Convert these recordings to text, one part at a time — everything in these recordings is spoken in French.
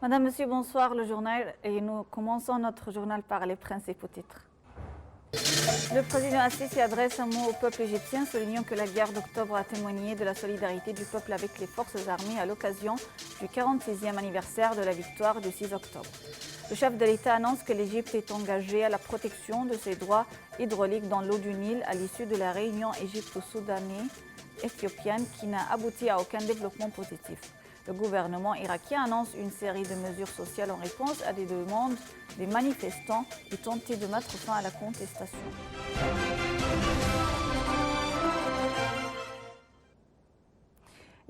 Madame, Monsieur, bonsoir, le journal, et nous commençons notre journal par les principaux titres. Le président Assisi adresse un mot au peuple égyptien, soulignant que la guerre d'octobre a témoigné de la solidarité du peuple avec les forces armées à l'occasion du 46e anniversaire de la victoire du 6 octobre. Le chef de l'État annonce que l'Égypte est engagée à la protection de ses droits hydrauliques dans l'eau du Nil à l'issue de la réunion égypto-soudanaise-éthiopienne qui n'a abouti à aucun développement positif. Le gouvernement irakien annonce une série de mesures sociales en réponse à des demandes des manifestants et tenter de mettre fin à la contestation.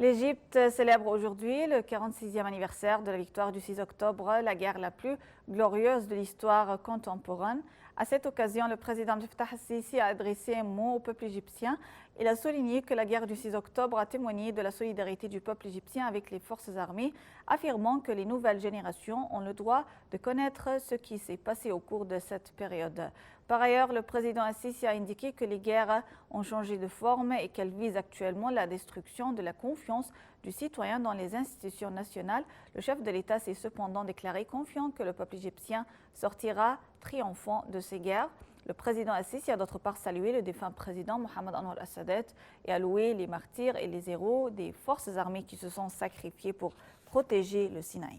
L'Égypte célèbre aujourd'hui le 46e anniversaire de la victoire du 6 octobre, la guerre la plus glorieuse de l'histoire contemporaine. À cette occasion, le président Abdel Fattah el-Sisi a adressé un mot au peuple égyptien. Il a souligné que la guerre du 6 octobre a témoigné de la solidarité du peuple égyptien avec les forces armées, affirmant que les nouvelles générations ont le droit de connaître ce qui s'est passé au cours de cette période. Par ailleurs, le président Assisi a indiqué que les guerres ont changé de forme et qu'elles visent actuellement la destruction de la confiance du citoyen dans les institutions nationales. Le chef de l'État s'est cependant déclaré confiant que le peuple égyptien sortira triomphant de ces guerres. Le président Assisi a d'autre part salué le défunt président Mohamed Anwar el-Sadat et a loué les martyrs et les héros des forces armées qui se sont sacrifiés pour protéger le Sinaï.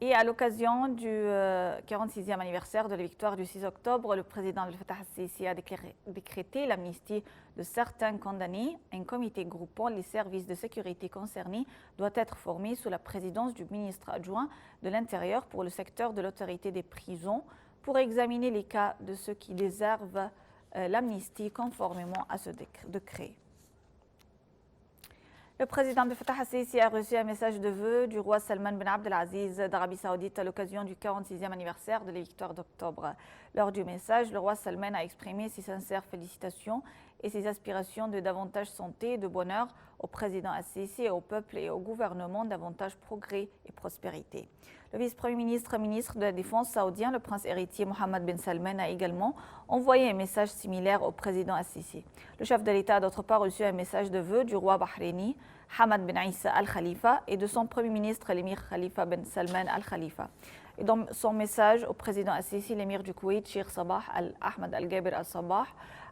Et à l'occasion du 46e anniversaire de la victoire du 6 octobre, le président Abdel Fattah el-Sisi a décrété l'amnistie de certains condamnés. Un comité groupant les services de sécurité concernés doit être formé sous la présidence du ministre adjoint de l'Intérieur pour le secteur de l'autorité des prisons pour examiner les cas de ceux qui déservent l'amnistie conformément à ce décret. Le président Abdel Fattah el-Sisi a reçu un message de vœux du roi Salman bin Abdelaziz d'Arabie Saoudite à l'occasion du 46e anniversaire de la victoire d'octobre. Lors du message, le roi Salman a exprimé ses sincères félicitations et ses aspirations de davantage santé et de bonheur au président al-Sisi et au peuple et au gouvernement davantage progrès et prospérité. Le vice-premier ministre de la Défense saoudien, le prince héritier Mohammed bin Salman, a également envoyé un message similaire au président al-Sisi. Le chef de l'État a d'autre part reçu un message de vœux du roi bahreïni Hamad bin Issa al-Khalifa et de son premier ministre, l'émir Khalifa bin Salman al-Khalifa. Et dans son message au président al-Sisi, l'émir du Koweït, Sheikh Sabah al-Ahmad al-Gaber al-Sabah,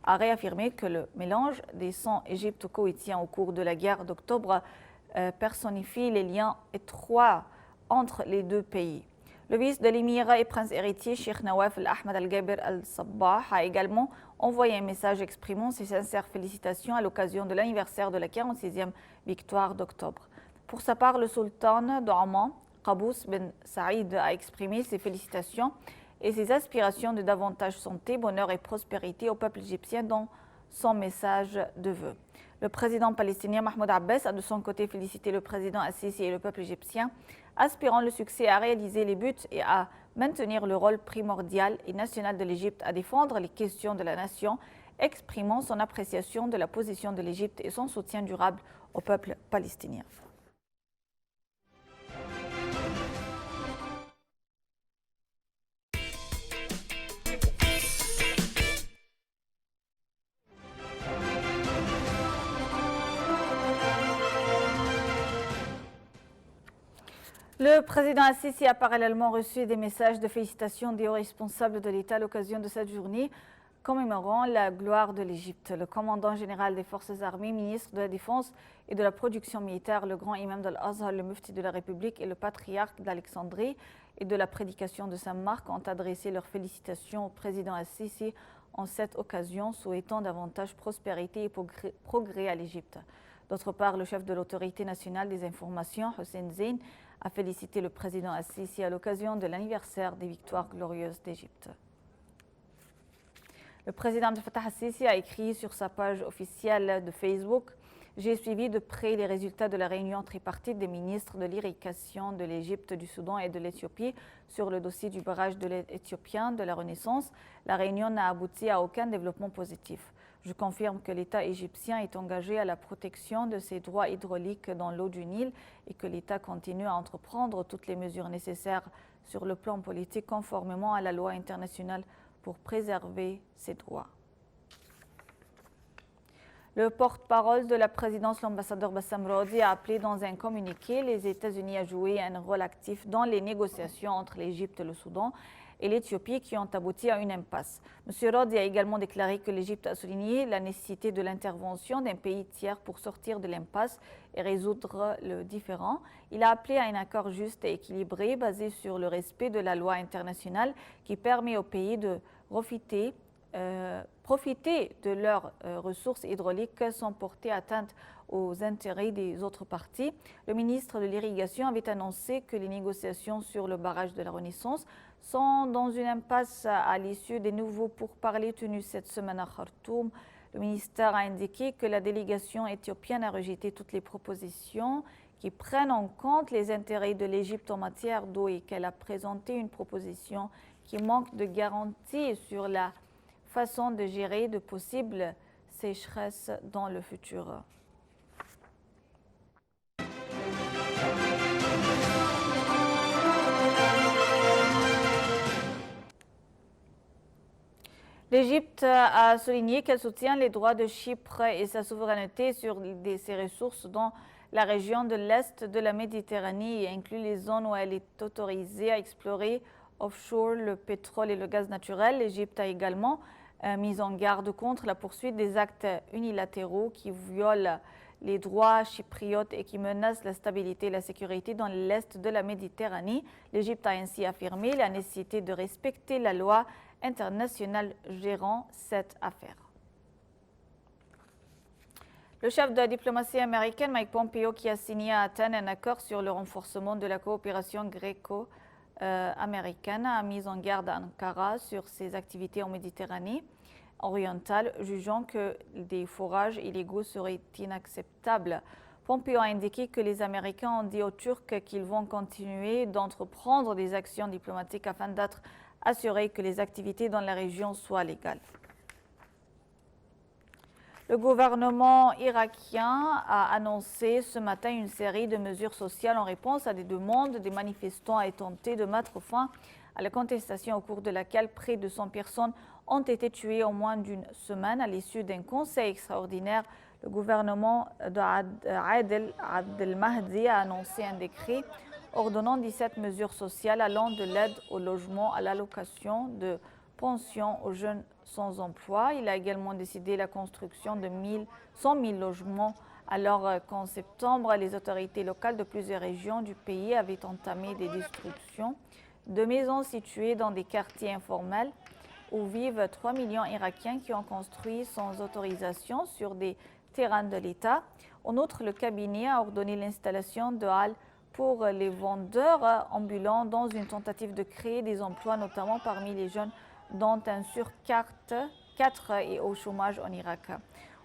a réaffirmé que le mélange des sangs égypto-koweïtiens au cours de la guerre d'octobre personnifie les liens étroits entre les deux pays. Le vice de l'émir et prince héritier, Sheikh Nawaf al-Ahmad al-Gaber al-Sabah, a également envoyé un message exprimant ses sincères félicitations à l'occasion de l'anniversaire de la 46e victoire d'octobre. Pour sa part, le sultan d'Oman, Qaboos bin Saïd, a exprimé ses félicitations et ses aspirations de davantage santé, bonheur et prospérité au peuple égyptien dans son message de vœux. Le président palestinien Mahmoud Abbas a de son côté félicité le président al-Sisi et le peuple égyptien, aspirant le succès à réaliser les buts et à maintenir le rôle primordial et national de l'Égypte à défendre les questions de la nation, exprimant son appréciation de la position de l'Égypte et son soutien durable au peuple palestinien. Le président al-Sisi a parallèlement reçu des messages de félicitations des hauts responsables de l'État à l'occasion de cette journée commémorant la gloire de l'Égypte. Le commandant général des forces armées, ministre de la Défense et de la production militaire, le grand imam d'Al-Azhar, le mufti de la République et le patriarche d'Alexandrie et de la prédication de Saint-Marc ont adressé leurs félicitations au président al-Sisi en cette occasion, souhaitant davantage prospérité et progrès à l'Égypte. D'autre part, le chef de l'autorité nationale des informations, Hussein Zain, a félicité le président al-Sisi à l'occasion de l'anniversaire des victoires glorieuses d'Égypte. Le président Abdel Fattah el-Sisi a écrit sur sa page officielle de Facebook « J'ai suivi de près les résultats de la réunion tripartite des ministres de l'irrigation de l'Égypte, du Soudan et de l'Éthiopie sur le dossier du barrage de l'Éthiopien de la Renaissance. La réunion n'a abouti à aucun développement positif. Je confirme que l'État égyptien est engagé à la protection de ses droits hydrauliques dans l'eau du Nil et que l'État continue à entreprendre toutes les mesures nécessaires sur le plan politique conformément à la loi internationale pour préserver ses droits. Le porte-parole de la présidence, l'ambassadeur Bassam Rodi, a appelé dans un communiqué les États-Unis à jouer un rôle actif dans les négociations entre l'Égypte, le Soudan et l'Éthiopie qui ont abouti à une impasse. M. Rodi a également déclaré que l'Égypte a souligné la nécessité de l'intervention d'un pays tiers pour sortir de l'impasse et résoudre le différend. Il a appelé à un accord juste et équilibré basé sur le respect de la loi internationale qui permet au pays de profiter de leurs ressources hydrauliques sans porter atteinte aux intérêts des autres parties. Le ministre de l'Irrigation avait annoncé que les négociations sur le barrage de la Renaissance sont dans une impasse à l'issue des nouveaux pourparlers tenus cette semaine à Khartoum. Le ministère a indiqué que la délégation éthiopienne a rejeté toutes les propositions qui prennent en compte les intérêts de l'Égypte en matière d'eau et qu'elle a présenté une proposition qui manque de garanties sur la façon de gérer de possibles sécheresses dans le futur. L'Égypte a souligné qu'elle soutient les droits de Chypre et sa souveraineté sur ses ressources dans la région de l'Est de la Méditerranée et inclut les zones où elle est autorisée à explorer offshore le pétrole et le gaz naturel. L'Égypte a également mis en garde contre la poursuite des actes unilatéraux qui violent les droits chypriotes et qui menacent la stabilité et la sécurité dans l'Est de la Méditerranée. L'Égypte a ainsi affirmé la nécessité de respecter la loi international gérant cette affaire. Le chef de la diplomatie américaine, Mike Pompeo, qui a signé à Athènes un accord sur le renforcement de la coopération gréco-américaine, a mis en garde Ankara sur ses activités en Méditerranée orientale, jugeant que des forages illégaux seraient inacceptables. Pompeo a indiqué que les Américains ont dit aux Turcs qu'ils vont continuer d'entreprendre des actions diplomatiques afin d'être assurer que les activités dans la région soient légales. Le gouvernement irakien a annoncé ce matin une série de mesures sociales en réponse à des demandes des manifestants et tenté de mettre fin à la contestation au cours de laquelle près de 100 personnes ont été tuées en moins d'une semaine. À l'issue d'un conseil extraordinaire, le gouvernement d'Adel Abdelmahdi a annoncé un décret ordonnant 17 mesures sociales allant de l'aide au logement à l'allocation de pension aux jeunes sans emploi. Il a également décidé la construction de 100 000 logements alors qu'en septembre, les autorités locales de plusieurs régions du pays avaient entamé des destructions de maisons situées dans des quartiers informels où vivent 3 millions d'Irakiens qui ont construit sans autorisation sur des terrains de l'État. En outre, le cabinet a ordonné l'installation de halles pour les vendeurs ambulants dans une tentative de créer des emplois, notamment parmi les jeunes dont 1 sur 4 est au chômage en Irak.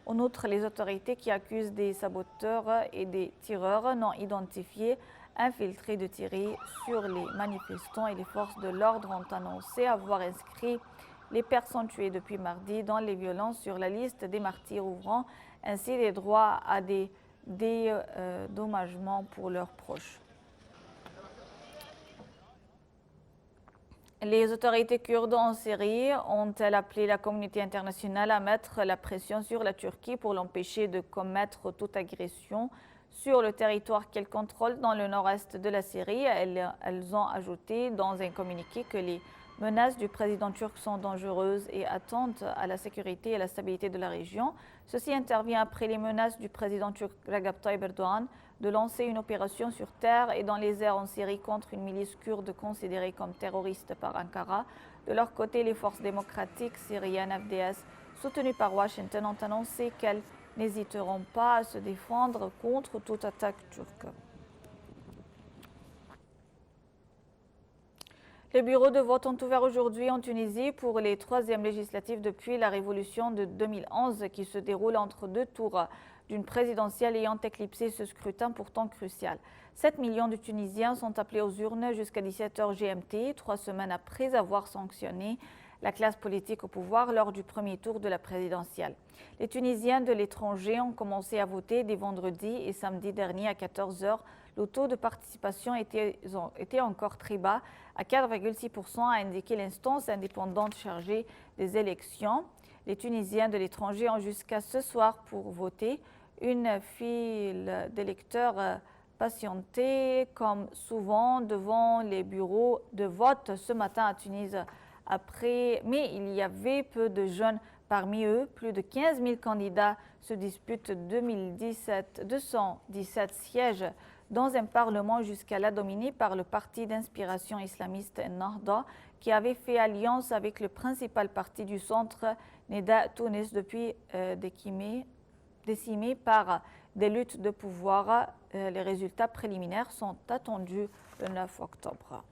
En outre, les autorités qui accusent des saboteurs et des tireurs non identifiés infiltrés de tirer sur les manifestants et les forces de l'ordre ont annoncé avoir inscrit les personnes tuées depuis mardi dans les violences sur la liste des martyrs, ouvrant ainsi les droits à des dédommagements pour leurs proches. Les autorités kurdes en Syrie ont-elles appelé la communauté internationale à mettre la pression sur la Turquie pour l'empêcher de commettre toute agression sur le territoire qu'elle contrôle dans le nord-est de la Syrie. Elles ont ajouté dans un communiqué que les menaces du président turc sont dangereuses et attentent à la sécurité et à la stabilité de la région. Ceci intervient après les menaces du président turc Recep Tayyip Erdogan de lancer une opération sur terre et dans les airs en Syrie contre une milice kurde considérée comme terroriste par Ankara. De leur côté, les forces démocratiques syriennes FDS, soutenues par Washington, ont annoncé qu'elles n'hésiteront pas à se défendre contre toute attaque turque. Les bureaux de vote ont ouvert aujourd'hui en Tunisie pour les 3e législatives depuis la révolution de 2011 qui se déroule entre 2 tours d'une présidentielle ayant éclipsé ce scrutin pourtant crucial. 7 millions de Tunisiens sont appelés aux urnes jusqu'à 17h GMT, 3 semaines après avoir sanctionné la classe politique au pouvoir lors du premier tour de la présidentielle. Les Tunisiens de l'étranger ont commencé à voter dès vendredi et samedi dernier à 14h. Le taux de participation était encore très bas, à 4,6%, a indiqué l'instance indépendante chargée des élections. Les Tunisiens de l'étranger ont jusqu'à ce soir pour voter. Une file d'électeurs patientait comme souvent devant les bureaux de vote ce matin à Tunis. Mais il y avait peu de jeunes parmi eux. Plus de 15 000 candidats se disputent 217 sièges dans un parlement jusqu'à-là dominé par le parti d'inspiration islamiste Ennahda, qui avait fait alliance avec le principal parti du centre, Neda Tunis, depuis décimé par des luttes de pouvoir. Les résultats préliminaires sont attendus le 9 octobre.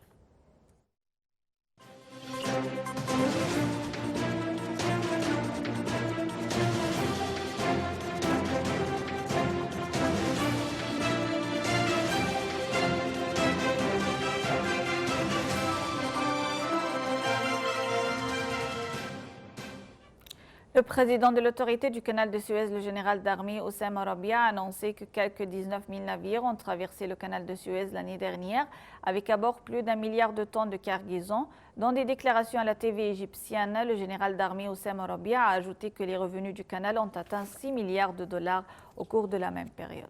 Le président de l'autorité du canal de Suez, le général d'armée Houssam Rabia, a annoncé que quelques 19 000 navires ont traversé le canal de Suez l'année dernière, avec à bord plus d'1 milliard de tonnes de cargaison. Dans des déclarations à la TV égyptienne, le général d'armée Houssam Rabia a ajouté que les revenus du canal ont atteint 6 milliards de dollars au cours de la même période.